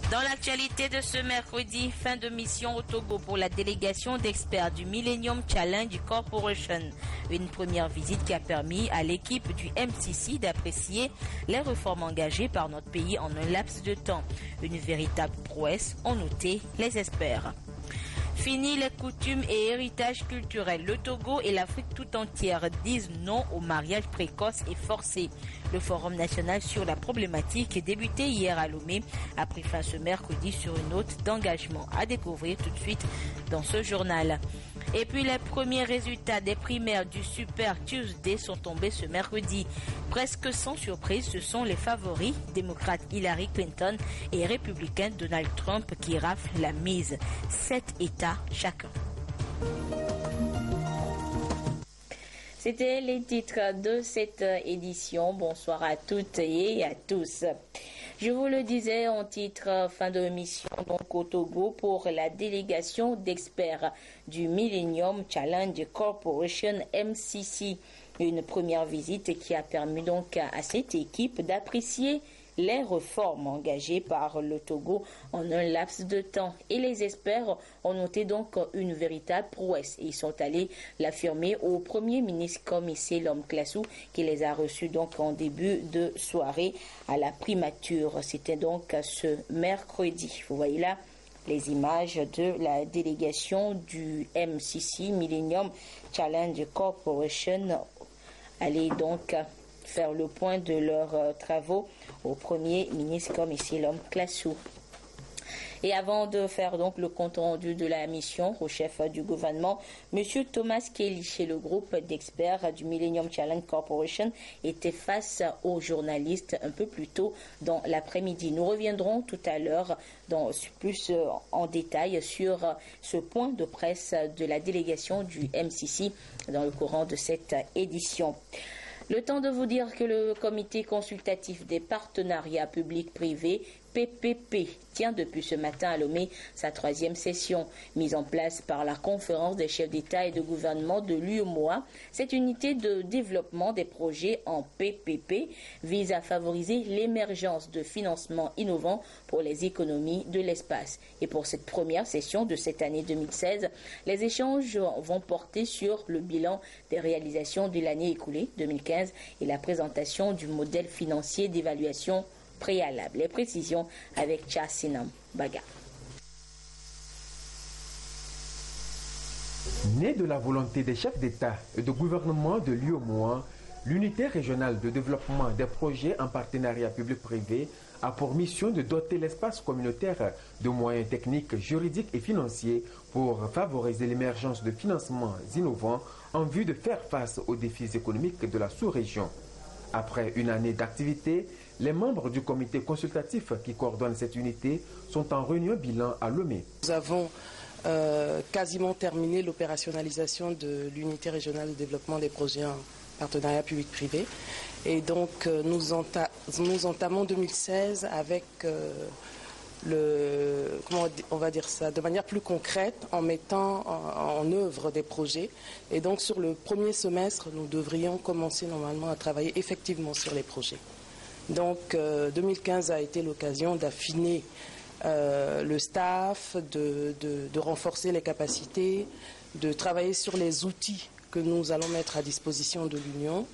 Dans l'actualité de ce mercredi, fin de mission au Togo pour la délégation d'experts du Millennium Challenge Corporation. Une première visite qui a permis à l'équipe du MCC d'apprécier les réformes engagées par notre pays en un laps de temps. Une véritable prouesse, ont noté les experts. Fini les coutumes et héritages culturels. Le Togo et l'Afrique tout entière disent non au mariage précoce et forcé. Le Forum national sur la problématique débuté hier à Lomé a pris fin ce mercredi sur une note d'engagement à découvrir tout de suite dans ce journal. Et puis les premiers résultats des primaires du Super Tuesday sont tombés ce mercredi. Presque sans surprise, ce sont les favoris, démocrates Hillary Clinton et républicains Donald Trump qui raflent la mise. 7 États chacun. C'était les titres de cette édition. Bonsoir à toutes et à tous. Je vous le disais en titre, fin de mission donc au Togo pour la délégation d'experts du Millennium Challenge Corporation MCC. Une première visite qui a permis donc à cette équipe d'apprécier les réformes engagées par le Togo en un laps de temps. Et les experts ont noté donc une véritable prouesse. Ils sont allés l'affirmer au Premier ministre Comissé Lom Classou qui les a reçus donc en début de soirée à la primature. C'était donc ce mercredi. Vous voyez là les images de la délégation du MCC, Millennium Challenge Corporation, aller donc faire le point de leurs travaux au Premier ministre comme ici l'homme Classou. Et avant de faire donc le compte rendu de la mission au chef du gouvernement, M. Thomas Kelly, chez le groupe d'experts du Millennium Challenge Corporation, était face aux journalistes un peu plus tôt dans l'après-midi. Nous reviendrons tout à l'heure plus en détail sur ce point de presse de la délégation du MCC dans le courant de cette édition. Le temps de vous dire que le comité consultatif des partenariats publics-privés, PPP, tient depuis ce matin à Lomé sa 3e session. Mise en place par la conférence des chefs d'État et de gouvernement de l'UEMOA, cette unité de développement des projets en PPP vise à favoriser l'émergence de financements innovants pour les économies de l'espace. Et pour cette première session de cette année 2016, les échanges vont porter sur le bilan des réalisations de l'année écoulée 2015 et la présentation du modèle financier d'évaluation préalable. Les précisions avec Chassinam Baga. Né de la volonté des chefs d'État et de gouvernement de l'UEMOA, l'unité régionale de développement des projets en partenariat public-privé a pour mission de doter l'espace communautaire de moyens techniques, juridiques et financiers pour favoriser l'émergence de financements innovants en vue de faire face aux défis économiques de la sous-région. Après une année d'activité, les membres du comité consultatif qui coordonne cette unité sont en réunion bilan à Lomé. Nous avons quasiment terminé l'opérationnalisation de l'unité régionale de développement des projets en partenariat public-privé. Et donc nous entamons 2016 avec comment on va dire ça, de manière plus concrète en mettant en œuvre des projets. Et donc sur le premier semestre, nous devrions commencer normalement à travailler effectivement sur les projets. Donc 2015 a été l'occasion d'affiner le staff, de renforcer les capacités, de travailler sur les outils que nous allons mettre à disposition de l'Union.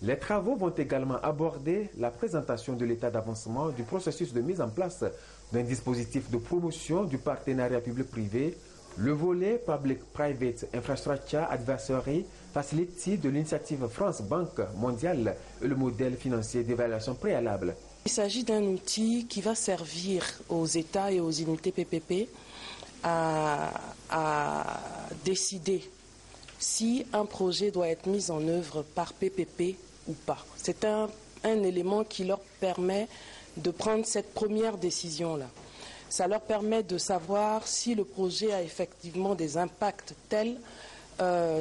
Les travaux vont également aborder la présentation de l'état d'avancement du processus de mise en place d'un dispositif de promotion du partenariat public-privé, le volet Public-Private Infrastructure Advisory Facility de l'initiative France Banque Mondiale et le modèle financier d'évaluation préalable. Il s'agit d'un outil qui va servir aux États et aux unités PPP à décider si un projet doit être mis en œuvre par PPP ou pas. C'est un élément qui leur permet de prendre cette première décision-là. Ça leur permet de savoir si le projet a effectivement des impacts tels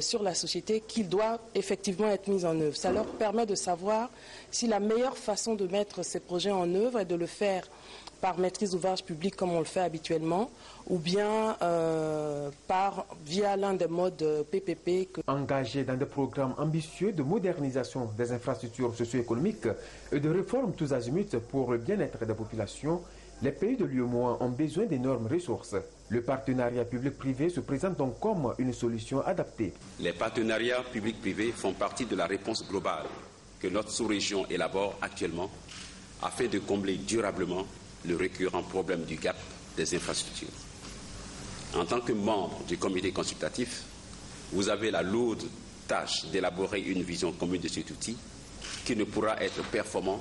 sur la société qu'il doit effectivement être mis en œuvre. Ça leur permet de savoir si la meilleure façon de mettre ces projets en œuvre est de le faire par maîtrise d'ouvrage public comme on le fait habituellement, ou bien via l'un des modes PPP. Engagé dans des programmes ambitieux de modernisation des infrastructures socio-économiques et de réformes tous azimuts pour le bien-être des populations, Les pays de l'UEMOA ont besoin d'énormes ressources. Le partenariat public-privé se présente donc comme une solution adaptée. Les partenariats public-privés font partie de la réponse globale que notre sous-région élabore actuellement afin de combler durablement le récurrent problème du gap des infrastructures. En tant que membre du comité consultatif, vous avez la lourde tâche d'élaborer une vision commune de cet outil qui ne pourra être performant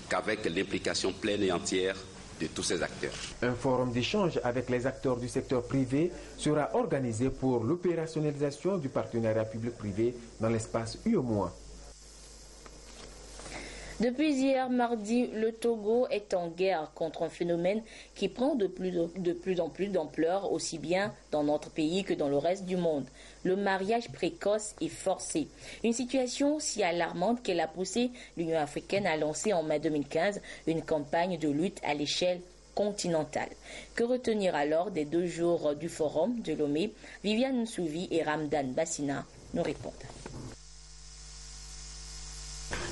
qu'avec l'implication pleine et entière de tous ces acteurs. Un forum d'échange avec les acteurs du secteur privé sera organisé pour l'opérationnalisation du partenariat public-privé dans l'espace UEMOA. Depuis hier mardi, le Togo est en guerre contre un phénomène qui prend de plus en plus d'ampleur, aussi bien dans notre pays que dans le reste du monde. Le mariage précoce et forcé. Une situation si alarmante qu'elle a poussé l'Union africaine à lancer en mai 2015 une campagne de lutte à l'échelle continentale. Que retenir alors des 2 jours du forum de Lomé? Viviane Nsouvi et Ramdan Bassina nous répondent.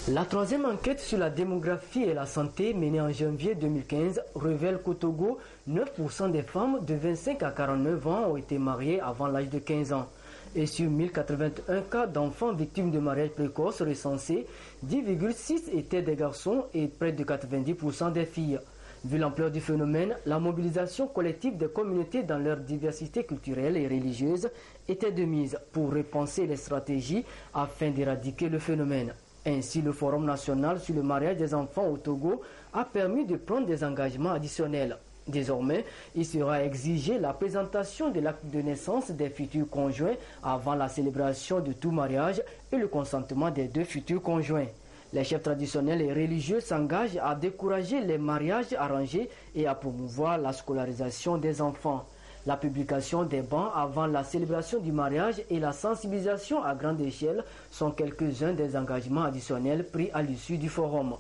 La 3e enquête sur la démographie et la santé menée en janvier 2015 révèle qu'au Togo, 9% des femmes de 25 à 49 ans ont été mariées avant l'âge de 15 ans. Et sur 1081 cas d'enfants victimes de mariage précoce recensés, 10,6 étaient des garçons et près de 90% des filles. Vu l'ampleur du phénomène, la mobilisation collective des communautés dans leur diversité culturelle et religieuse était de mise pour repenser les stratégies afin d'éradiquer le phénomène. Ainsi, le Forum national sur le mariage des enfants au Togo a permis de prendre des engagements additionnels. Désormais, il sera exigé la présentation de l'acte de naissance des futurs conjoints avant la célébration de tout mariage et le consentement des 2 futurs conjoints. Les chefs traditionnels et religieux s'engagent à décourager les mariages arrangés et à promouvoir la scolarisation des enfants. La publication des bancs avant la célébration du mariage et la sensibilisation à grande échelle sont quelques-uns des engagements additionnels pris à l'issue du forum.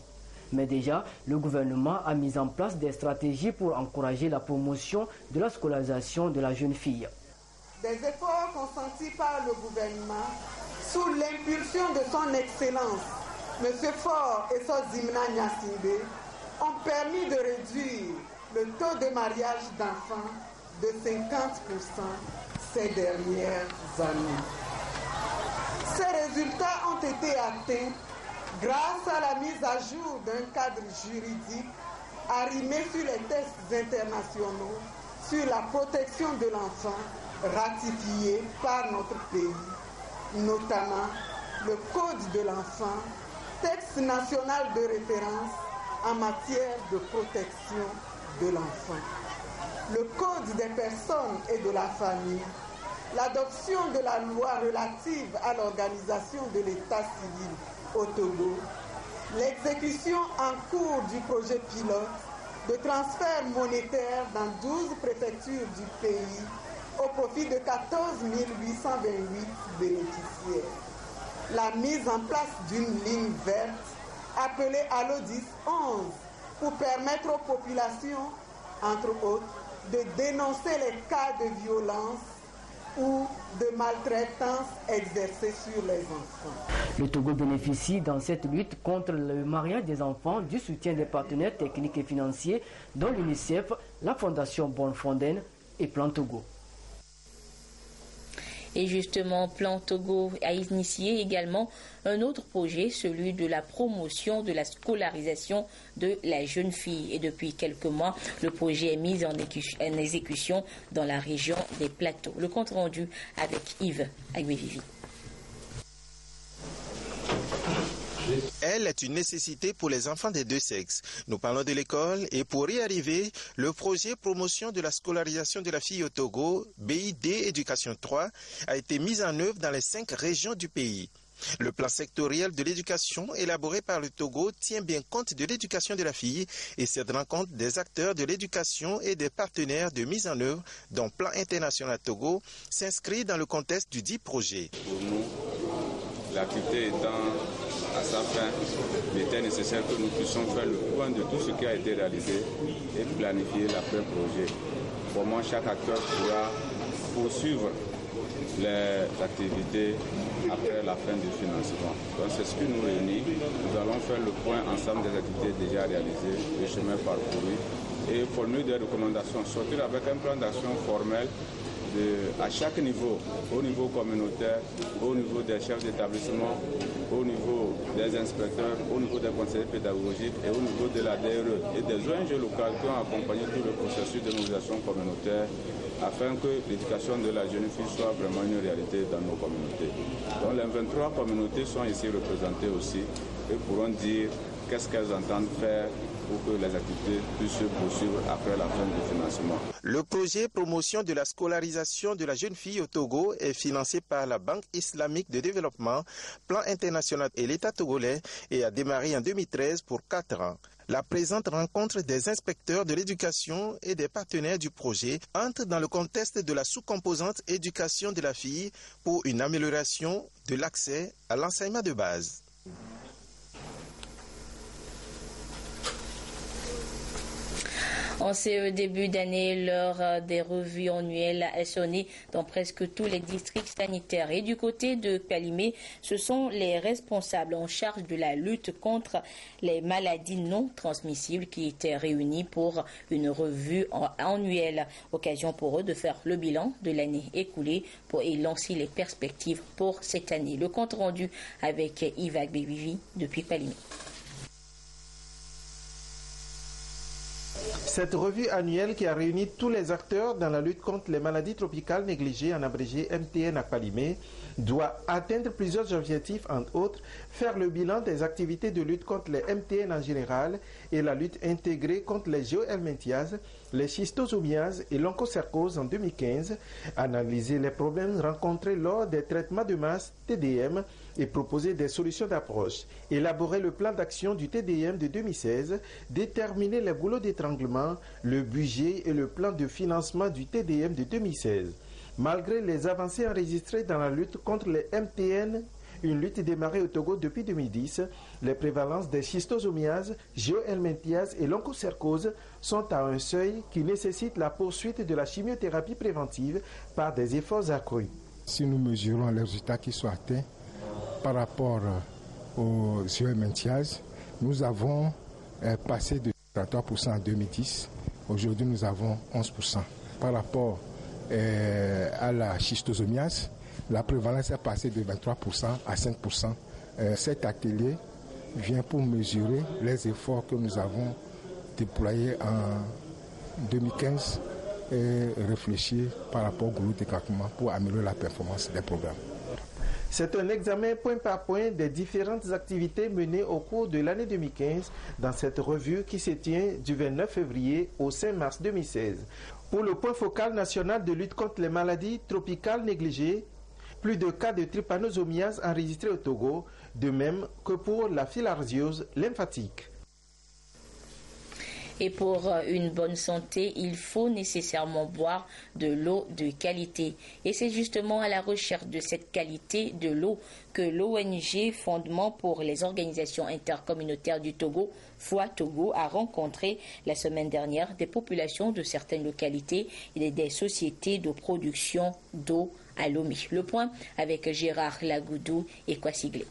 Mais déjà, le gouvernement a mis en place des stratégies pour encourager la promotion de la scolarisation de la jeune fille. Des efforts consentis par le gouvernement sous l'impulsion de son Excellence, M. Faure et Sozimna Nyasinde, ont permis de réduire le taux de mariage d'enfants de 50% ces dernières années. Ces résultats ont été atteints grâce à la mise à jour d'un cadre juridique arrimé sur les textes internationaux sur la protection de l'enfant ratifiés par notre pays, notamment le Code de l'enfant, texte national de référence en matière de protection de l'enfant. Le Code des personnes et de la famille, l'adoption de la loi relative à l'organisation de l'état civil au Togo, l'exécution en cours du projet pilote de transfert monétaire dans 12 préfectures du pays au profit de 14 828 bénéficiaires. La mise en place d'une ligne verte appelée Allo-10 11 pour permettre aux populations, entre autres, de dénoncer les cas de violence ou de maltraitance exercée sur les enfants. Le Togo bénéficie dans cette lutte contre le mariage des enfants du soutien des partenaires techniques et financiers dont l'UNICEF, la Fondation Born Fonden et Plan Togo. Et justement, Plan Togo a initié également un autre projet, celui de la promotion de la scolarisation de la jeune fille. Et depuis quelques mois, le projet est mis en exécution dans la région des Plateaux. Le compte rendu avec Yves Agbevivi. Elle est une nécessité pour les enfants des 2 sexes. Nous parlons de l'école et pour y arriver, le projet promotion de la scolarisation de la fille au Togo, BID Éducation 3, a été mis en œuvre dans les 5 régions du pays. Le plan sectoriel de l'éducation élaboré par le Togo tient bien compte de l'éducation de la fille et se rend compte des acteurs de l'éducation et des partenaires de mise en œuvre dont Plan International Togo s'inscrit dans le contexte du dit projet. Pour nous, l'activité étant à sa fin, il était nécessaire que nous puissions faire le point de tout ce qui a été réalisé et planifier l'après-projet. Comment chaque acteur pourra poursuivre les activités après la fin du financement. Donc c'est ce qui nous réunit. Nous allons faire le point ensemble des activités déjà réalisées, le chemin parcouru et formuler des recommandations, sortir avec un plan d'action formel à chaque niveau, au niveau communautaire, au niveau des chefs d'établissement, au niveau des inspecteurs, au niveau des conseillers pédagogiques et au niveau de la DRE et des ONG locales qui ont accompagné tout le processus de mobilisation communautaire afin que l'éducation de la jeune fille soit vraiment une réalité dans nos communautés. Donc les 23 communautés sont ici représentées aussi et pourront dire qu'est-ce qu'elles entendent faire pour que les activités puissent se poursuivre après la fin du financement. Le projet promotion de la scolarisation de la jeune fille au Togo est financé par la Banque islamique de développement, Plan international et l'État togolais et a démarré en 2013 pour 4 ans. La présente rencontre des inspecteurs de l'éducation et des partenaires du projet entre dans le contexte de la sous-composante éducation de la fille pour une amélioration de l'accès à l'enseignement de base. En ce début d'année, l'heure des revues annuelles est sonnée dans presque tous les districts sanitaires. Et du côté de Kalimé, ce sont les responsables en charge de la lutte contre les maladies non transmissibles qui étaient réunis pour une revue annuelle. Occasion pour eux de faire le bilan de l'année écoulée et lancer les perspectives pour cette année. Le compte rendu avec Yves Bébivi depuis Kalimé. Cette revue annuelle qui a réuni tous les acteurs dans la lutte contre les maladies tropicales négligées, en abrégé MTN à Kalimé, doit atteindre plusieurs objectifs, entre autres, faire le bilan des activités de lutte contre les MTN en général et la lutte intégrée contre les géohelminthiases, les schistosomiases et l'onchocercose en 2015, analyser les problèmes rencontrés lors des traitements de masse TDM et proposer des solutions d'approche, élaborer le plan d'action du TDM de 2016, déterminer les boulots d'étranglement, le budget et le plan de financement du TDM de 2016. Malgré les avancées enregistrées dans la lutte contre les MTN, une lutte démarrée au Togo depuis 2010, les prévalences des schistosomiases, géohelminthiases et l'onchocercose sont à un seuil qui nécessite la poursuite de la chimiothérapie préventive par des efforts accrus. Si nous mesurons les résultats qui sont atteints par rapport aux géohelminthiases, nous avons passé de 33% en 2010. Aujourd'hui, nous avons 11%. Par rapport à la schistosomiase, la prévalence est passée de 23% à 5%. Cet atelier vient pour mesurer les efforts que nous avons déployés en 2015 et réfléchir par rapport au groupe d'écartement pour améliorer la performance des programmes. C'est un examen point par point des différentes activités menées au cours de l'année 2015 dans cette revue qui se tient du 29 février au 5 mars 2016. Pour le point focal national de lutte contre les maladies tropicales négligées, plus de cas de trypanosomiase enregistrés au Togo, de même que pour la filariose lymphatique. Et pour une bonne santé, il faut nécessairement boire de l'eau de qualité. Et c'est justement à la recherche de cette qualité de l'eau que l'ONG Fondement pour les organisations intercommunautaires du Togo, FOI Togo, a rencontré la semaine dernière des populations de certaines localités et des sociétés de production d'eau à Lomé. Le point avec Gérard Lagoudou et Kwasiglé.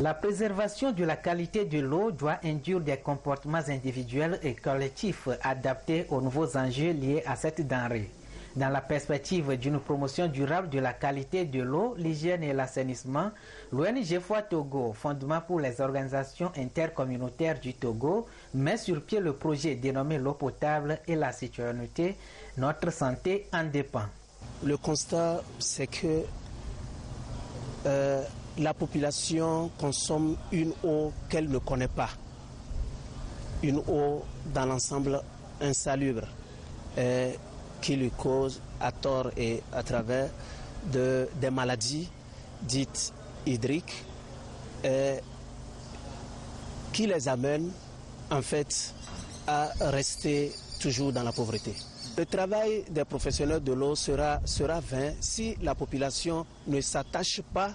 La préservation de la qualité de l'eau doit induire des comportements individuels et collectifs adaptés aux nouveaux enjeux liés à cette denrée. Dans la perspective d'une promotion durable de la qualité de l'eau, l'hygiène et l'assainissement, l'ONG FOI Togo, Fondement pour les organisations intercommunautaires du Togo, met sur pied le projet dénommé l'eau potable et la citoyenneté. Notre santé en dépend. Le constat, c'est que la population consomme une eau qu'elle ne connaît pas, une eau dans l'ensemble insalubre, qui lui cause à tort et à travers des maladies dites hydriques, qui les amènent en fait à rester toujours dans la pauvreté. Le travail des professionnels de l'eau sera vain si la population ne s'attache pas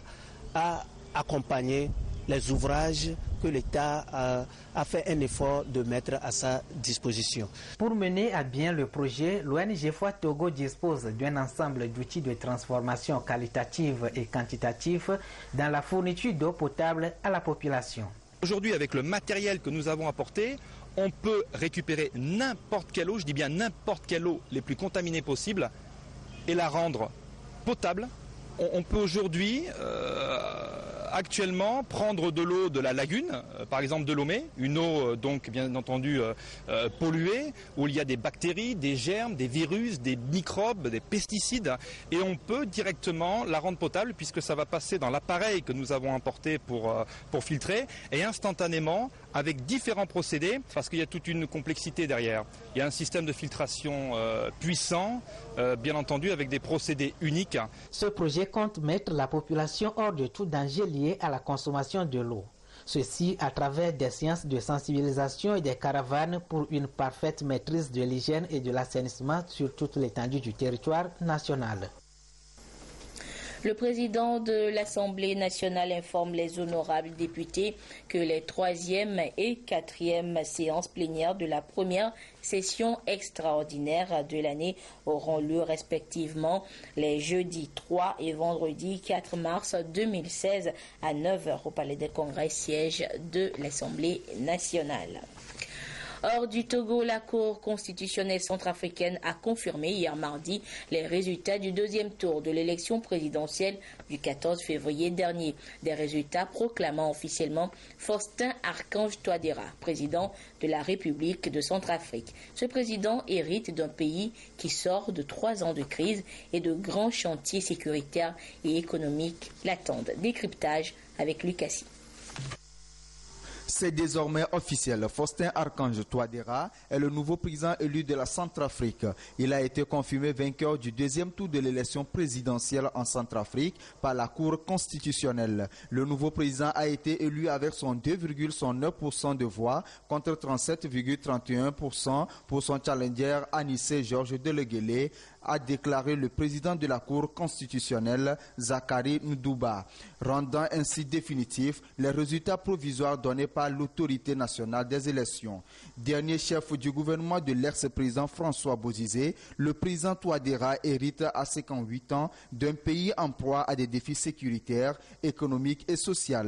à accompagner les ouvrages que l'État a fait un effort de mettre à sa disposition. Pour mener à bien le projet, l'ONG FOI Togo dispose d'un ensemble d'outils de transformation qualitative et quantitative dans la fourniture d'eau potable à la population. Aujourd'hui, avec le matériel que nous avons apporté, on peut récupérer n'importe quelle eau, je dis bien n'importe quelle eau les plus contaminées possibles, et la rendre potable. On peut aujourd'hui, actuellement, prendre de l'eau de la lagune, par exemple de Lomé, une eau donc bien entendu polluée, où il y a des bactéries, des germes, des virus, des microbes, des pesticides, et on peut directement la rendre potable puisque ça va passer dans l'appareil que nous avons importé pour filtrer, et instantanément, avec différents procédés, parce qu'il y a toute une complexité derrière. Il y a un système de filtration puissant, bien entendu avec des procédés uniques. Ce projet compte mettre la population hors de tout danger lié à la consommation de l'eau. Ceci à travers des séances de sensibilisation et des caravanes pour une parfaite maîtrise de l'hygiène et de l'assainissement sur toute l'étendue du territoire national. Le président de l'Assemblée nationale informe les honorables députés que les 3e et 4e séances plénières de la première session extraordinaire de l'année auront lieu respectivement les jeudis 3 et vendredi 4 mars 2016 à 9h au Palais des Congrès, siège de l'Assemblée nationale. Hors du Togo, la Cour constitutionnelle centrafricaine a confirmé hier mardi les résultats du deuxième tour de l'élection présidentielle du 14 février dernier. Des résultats proclamant officiellement Faustin Archange Touadéra, président de la République de Centrafrique. Ce président hérite d'un pays qui sort de 3 ans de crise et de grands chantiers sécuritaires et économiques l'attendent. Décryptage avec Lucassi. C'est désormais officiel. Faustin Archange Touadéra est le nouveau président élu de la Centrafrique. Il a été confirmé vainqueur du deuxième tour de l'élection présidentielle en Centrafrique par la Cour constitutionnelle. Le nouveau président a été élu avec son 2,9% de voix contre 37,31% pour son challenger Anissé Georges Deleguélé, a déclaré le président de la Cour constitutionnelle, Zakari Ndouba, rendant ainsi définitifs les résultats provisoires donnés par l'autorité nationale des élections. Dernier chef du gouvernement de l'ex-président François Bozizé, le président Touadéra hérite à 58 ans d'un pays en proie à des défis sécuritaires, économiques et sociaux.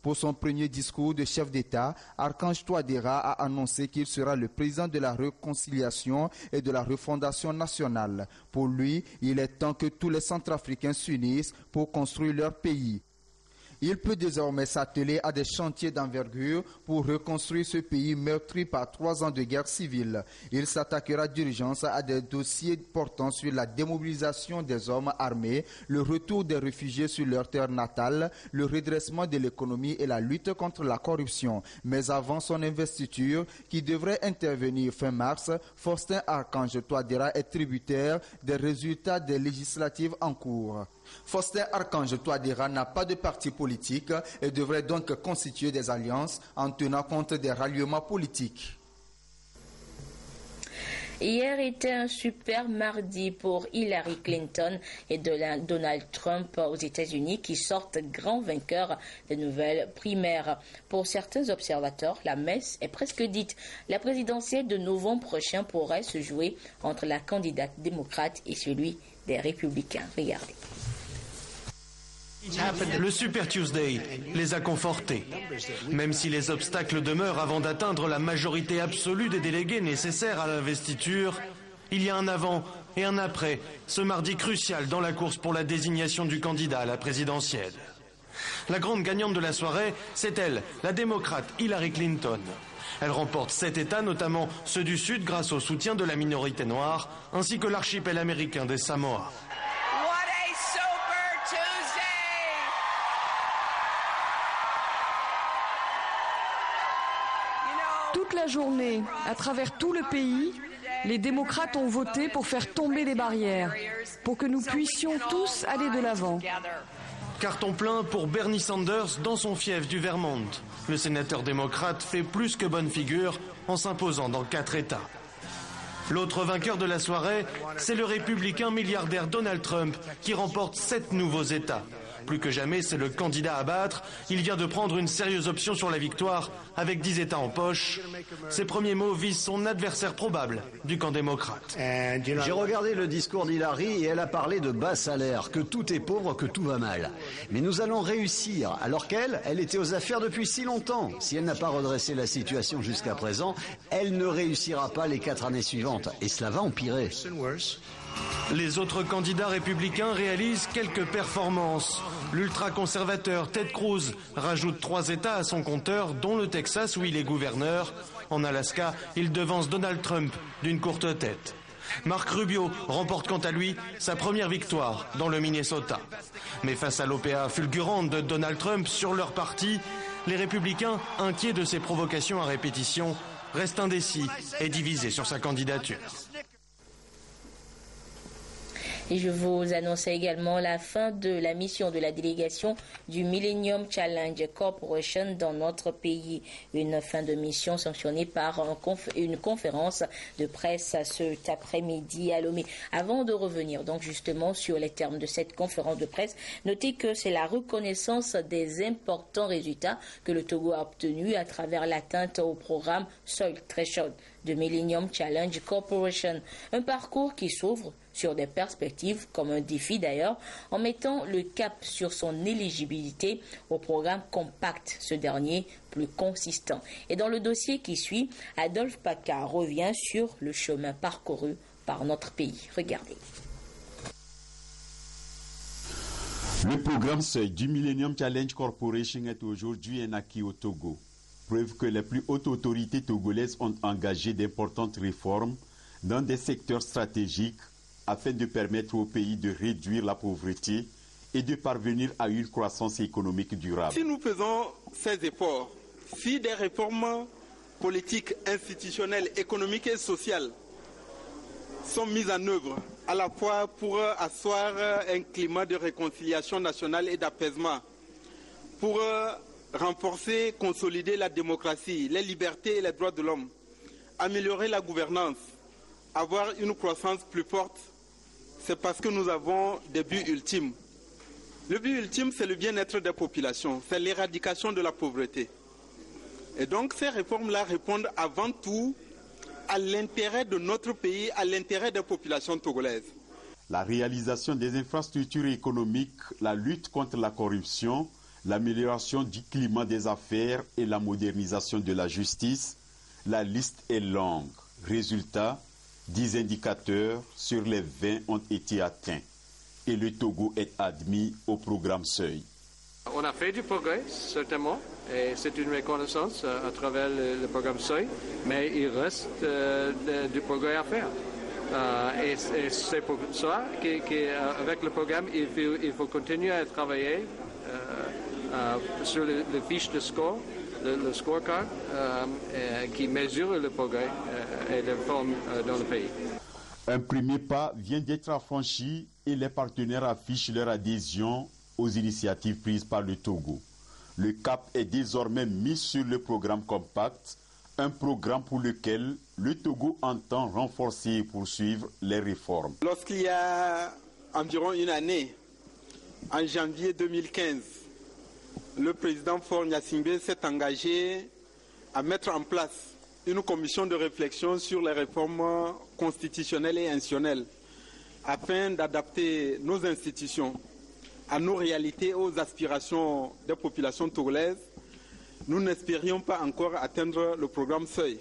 Pour son premier discours de chef d'État, Archange Touadéra a annoncé qu'il sera le président de la réconciliation et de la refondation nationale. Pour lui, il est temps que tous les Centrafricains s'unissent pour construire leur pays. Il peut désormais s'atteler à des chantiers d'envergure pour reconstruire ce pays meurtri par 3 ans de guerre civile. Il s'attaquera d'urgence à des dossiers portant sur la démobilisation des hommes armés, le retour des réfugiés sur leur terre natale, le redressement de l'économie et la lutte contre la corruption. Mais avant son investiture, qui devrait intervenir fin mars, Faustin Archange Touadéra est tributaire des résultats des législatives en cours. Faustin Archange Touadéra n'a pas de parti politique et devrait donc constituer des alliances en tenant compte des ralliements politiques. Hier était un super mardi pour Hillary Clinton et Donald Trump aux États-Unis qui sortent grands vainqueurs des nouvelles primaires. Pour certains observateurs, la messe est presque dite. La présidentielle de novembre prochain pourrait se jouer entre la candidate démocrate et celui des républicains. Regardez. Le Super Tuesday les a confortés. Même si les obstacles demeurent avant d'atteindre la majorité absolue des délégués nécessaires à l'investiture, il y a un avant et un après ce mardi crucial dans la course pour la désignation du candidat à la présidentielle. La grande gagnante de la soirée, c'est elle, la démocrate Hillary Clinton. Elle remporte 7 États, notamment ceux du Sud, grâce au soutien de la minorité noire, ainsi que l'archipel américain des Samoa. Toute la journée, à travers tout le pays, les démocrates ont voté pour faire tomber les barrières, pour que nous puissions tous aller de l'avant. Carton plein pour Bernie Sanders dans son fief du Vermont. Le sénateur démocrate fait plus que bonne figure en s'imposant dans 4 États. L'autre vainqueur de la soirée, c'est le républicain milliardaire Donald Trump qui remporte 7 nouveaux États. plus que jamais, c'est le candidat à battre. Il vient de prendre une sérieuse option sur la victoire, avec 10 États en poche. Ses premiers mots visent son adversaire probable du camp démocrate. J'ai regardé le discours d'Hillary et elle a parlé de bas salaire, que tout est pauvre, que tout va mal. Mais nous allons réussir, alors elle était aux affaires depuis si longtemps. Si elle n'a pas redressé la situation jusqu'à présent, elle ne réussira pas les 4 années suivantes. Et cela va empirer. Les autres candidats républicains réalisent quelques performances. L'ultra-conservateur Ted Cruz rajoute 3 États à son compteur, dont le Texas où il est gouverneur. En Alaska, il devance Donald Trump d'une courte tête. Mark Rubio remporte quant à lui sa première victoire dans le Minnesota. Mais face à l'OPA fulgurante de Donald Trump sur leur parti, les républicains, inquiets de ses provocations à répétition, restent indécis et divisés sur sa candidature. Et je vous annonçais également la fin de la mission de la délégation du Millennium Challenge Corporation dans notre pays. Une fin de mission sanctionnée par une conférence de presse cet après-midi à Lomé. Avant de revenir donc justement sur les termes de cette conférence de presse, notez que c'est la reconnaissance des importants résultats que le Togo a obtenus à travers l'atteinte au programme Soil Threshold de Millennium Challenge Corporation. Un parcours qui s'ouvre sur des perspectives comme un défi d'ailleurs, en mettant le cap sur son éligibilité au programme Compact, ce dernier plus consistant. Et dans le dossier qui suit, Adolphe Paca revient sur le chemin parcouru par notre pays. Regardez. Le programme SEUI du Millennium Challenge Corporation est aujourd'hui un acquis au Togo. Preuve que les plus hautes autorités togolaises ont engagé d'importantes réformes dans des secteurs stratégiques afin de permettre au pays de réduire la pauvreté et de parvenir à une croissance économique durable. Si nous faisons ces efforts, si des réformes politiques, institutionnelles, économiques et sociales sont mises en œuvre, à la fois pour asseoir un climat de réconciliation nationale et d'apaisement, pour renforcer, consolider la démocratie, les libertés et les droits de l'homme, améliorer la gouvernance, avoir une croissance plus forte, c'est parce que nous avons des buts ultimes. Le but ultime, c'est le bien-être des populations, c'est l'éradication de la pauvreté. Et donc ces réformes-là répondent avant tout à l'intérêt de notre pays, à l'intérêt des populations togolaises. La réalisation des infrastructures économiques, la lutte contre la corruption, l'amélioration du climat des affaires et la modernisation de la justice, la liste est longue. Résultat, 10 indicateurs sur les 20 ont été atteints et le Togo est admis au programme SEUI. On a fait du progrès, certainement, et c'est une reconnaissance à travers le programme SEUI, mais il reste du progrès à faire. Et c'est pour ça qu'avec le programme, il faut continuer à travailler sur les fiches de score, le scorecard, qui mesure le progrès et les réformes dans le pays. Un premier pas vient d'être franchi et les partenaires affichent leur adhésion aux initiatives prises par le Togo. Le cap est désormais mis sur le programme Compact, un programme pour lequel le Togo entend renforcer et poursuivre les réformes. Lorsqu'il y a environ une année, en janvier 2015, le président Faure Gnassingbé s'est engagé à mettre en place une commission de réflexion sur les réformes constitutionnelles et institutionnelles afin d'adapter nos institutions à nos réalités et aux aspirations des populations togolaises. Nous n'espérions pas encore atteindre le programme SEUI.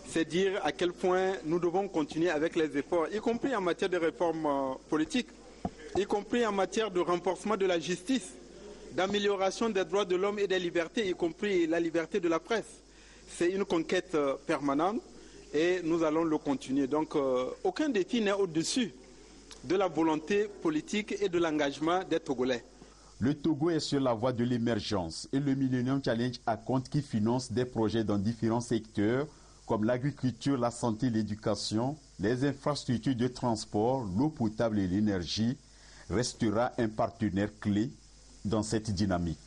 C'est dire à quel point nous devons continuer avec les efforts, y compris en matière de réformes politiques, y compris en matière de renforcement de la justice, d'amélioration des droits de l'homme et des libertés, y compris la liberté de la presse. C'est une conquête permanente et nous allons le continuer. Donc aucun défi n'est au-dessus de la volonté politique et de l'engagement des Togolais. Le Togo est sur la voie de l'émergence et le Millennium Challenge à compte qui finance des projets dans différents secteurs comme l'agriculture, la santé, l'éducation, les infrastructures de transport, l'eau potable et l'énergie, restera un partenaire clé dans cette dynamique.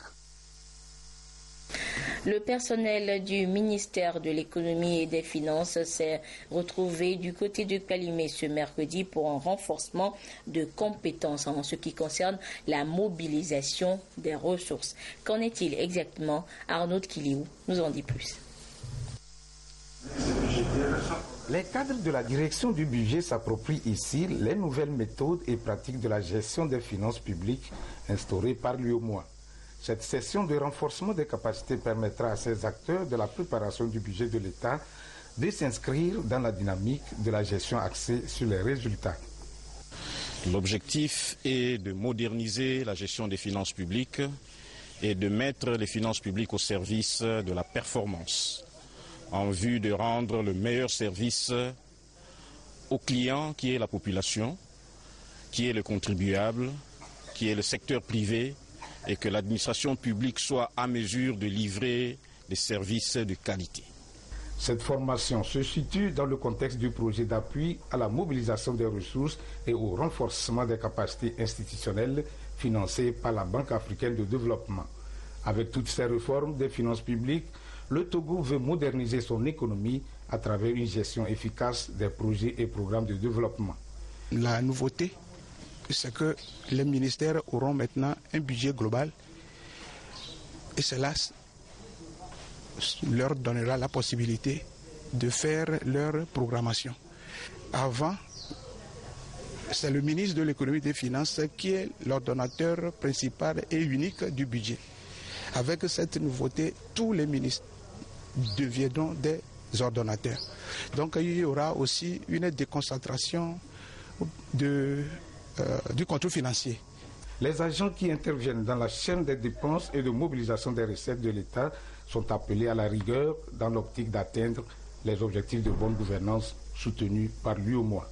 Le personnel du ministère de l'économie et des finances s'est retrouvé du côté de Kalimé ce mercredi pour un renforcement de compétences en ce qui concerne la mobilisation des ressources. Qu'en est-il exactement? Arnaud Kiliou nous en dit plus. Les cadres de la direction du budget s'approprient ici les nouvelles méthodes et pratiques de la gestion des finances publiques instaurées par l'UOMOA. Cette session de renforcement des capacités permettra à ces acteurs de la préparation du budget de l'État de s'inscrire dans la dynamique de la gestion axée sur les résultats. L'objectif est de moderniser la gestion des finances publiques et de mettre les finances publiques au service de la performance, en vue de rendre le meilleur service au client qui est la population, qui est le contribuable, qui est le secteur privé, et que l'administration publique soit à mesure de livrer des services de qualité. Cette formation se situe dans le contexte du projet d'appui à la mobilisation des ressources et au renforcement des capacités institutionnelles financé par la Banque africaine de développement. Avec toutes ces réformes des finances publiques, le Togo veut moderniser son économie à travers une gestion efficace des projets et programmes de développement. La nouveauté, c'est que les ministères auront maintenant un budget global et cela leur donnera la possibilité de faire leur programmation. Avant, c'est le ministre de l'économie et des finances qui est l'ordonnateur principal et unique du budget. Avec cette nouveauté, tous les ministres deviendront des ordonnateurs. Donc il y aura aussi une déconcentration du contrôle financier. Les agents qui interviennent dans la chaîne des dépenses et de mobilisation des recettes de l'État sont appelés à la rigueur dans l'optique d'atteindre les objectifs de bonne gouvernance soutenus par l'UOMOA.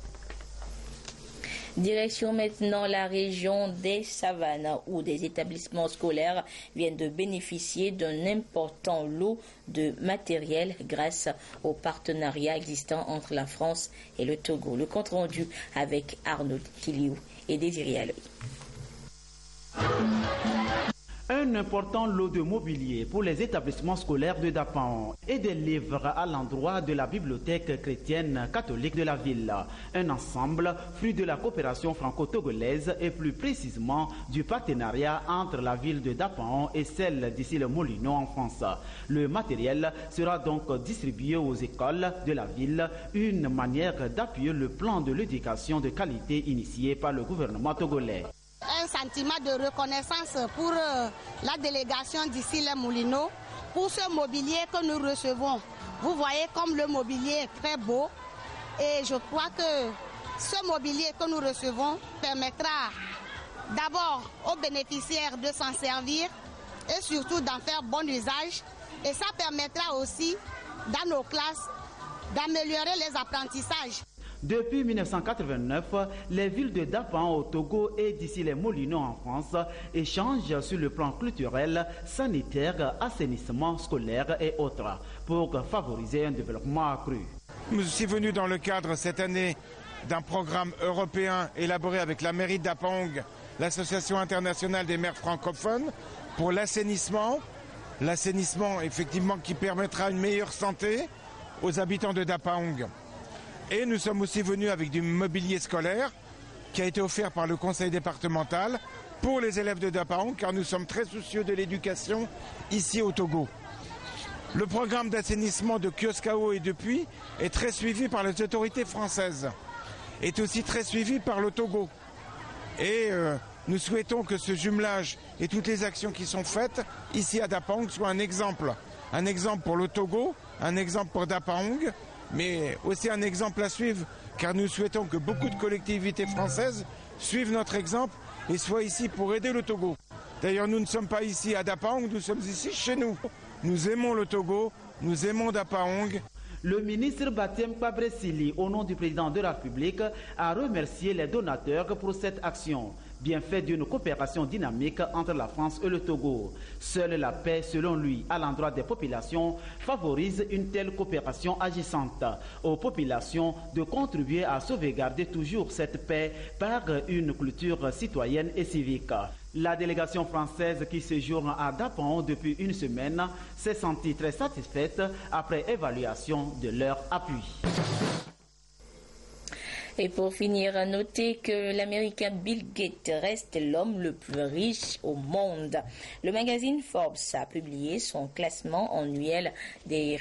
Direction maintenant la région des Savanes où des établissements scolaires viennent de bénéficier d'un important lot de matériel grâce au partenariat existant entre la France et le Togo. Le compte rendu avec Arnaud Kiliou et Désiré Aloy. Un important lot de mobilier pour les établissements scolaires de Dapan et des livres à l'endroit de la bibliothèque chrétienne catholique de la ville. Un ensemble fruit de la coopération franco-togolaise et plus précisément du partenariat entre la ville de Dapan et celle d'Issy-les-Moulineaux en France. Le matériel sera donc distribué aux écoles de la ville, une manière d'appuyer le plan de l'éducation de qualité initié par le gouvernement togolais. Un sentiment de reconnaissance pour la délégation d'ici les Moulineaux, pour ce mobilier que nous recevons. Vous voyez comme le mobilier est très beau et je crois que ce mobilier que nous recevons permettra d'abord aux bénéficiaires de s'en servir et surtout d'en faire bon usage. Et ça permettra aussi dans nos classes d'améliorer les apprentissages. Depuis 1989, les villes de Dapan au Togo et d'Issy-les-Moulineaux en France échangent sur le plan culturel, sanitaire, assainissement scolaire et autres pour favoriser un développement accru. Nous sommes venus dans le cadre cette année d'un programme européen élaboré avec la mairie de Dapang, l'Association internationale des maires francophones, pour l'assainissement. L'assainissement effectivement qui permettra une meilleure santé aux habitants de Dapang. Et nous sommes aussi venus avec du mobilier scolaire qui a été offert par le conseil départemental pour les élèves de Dapang, car nous sommes très soucieux de l'éducation ici au Togo. Le programme d'assainissement de Kioskao et de Puy est très suivi par les autorités françaises, est aussi très suivi par le Togo. Et nous souhaitons que ce jumelage et toutes les actions qui sont faites ici à Dapang soient un exemple pour le Togo, un exemple pour Dapang, mais aussi un exemple à suivre, car nous souhaitons que beaucoup de collectivités françaises suivent notre exemple et soient ici pour aider le Togo. D'ailleurs, nous ne sommes pas ici à Dapang, nous sommes ici chez nous. Nous aimons le Togo, nous aimons Dapang. Le ministre Batiem Pabresili, au nom du président de la République, a remercié les donateurs pour cette action. bienfait d'une coopération dynamique entre la France et le Togo. Seule la paix, selon lui, à l'endroit des populations, favorise une telle coopération agissante. Aux populations de contribuer à sauvegarder toujours cette paix par une culture citoyenne et civique. La délégation française qui séjourne à Dapon depuis une semaine s'est sentie très satisfaite après évaluation de leur appui. Et pour finir, notez que l'Américain Bill Gates reste l'homme le plus riche au monde. Le magazine Forbes a publié son classement annuel des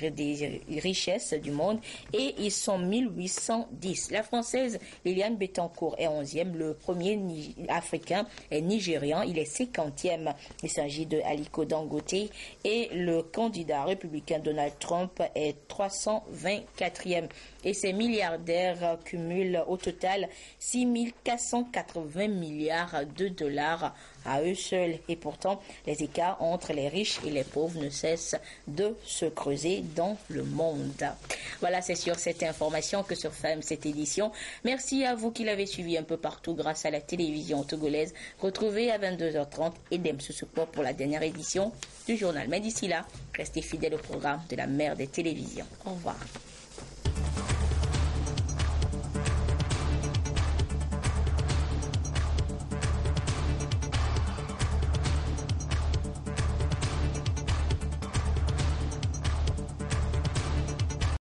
richesses du monde et ils sont 1810. La Française Liliane Bettencourt est 11e. Le premier Africain est nigérian. Il est 50e. Il s'agit de Aliko Dangote et le candidat républicain Donald Trump est 324e. Et ces milliardaires cumulent au total 6 480 milliards de dollars à eux seuls. Et pourtant, les écarts entre les riches et les pauvres ne cessent de se creuser dans le monde. Voilà, c'est sur cette information que se ferme cette édition. Merci à vous qui l'avez suivi un peu partout grâce à la télévision togolaise. Retrouvez à 22h30 Edem Soussoupo pour la dernière édition du journal. Mais d'ici là, restez fidèles au programme de la mère des télévisions. Au revoir.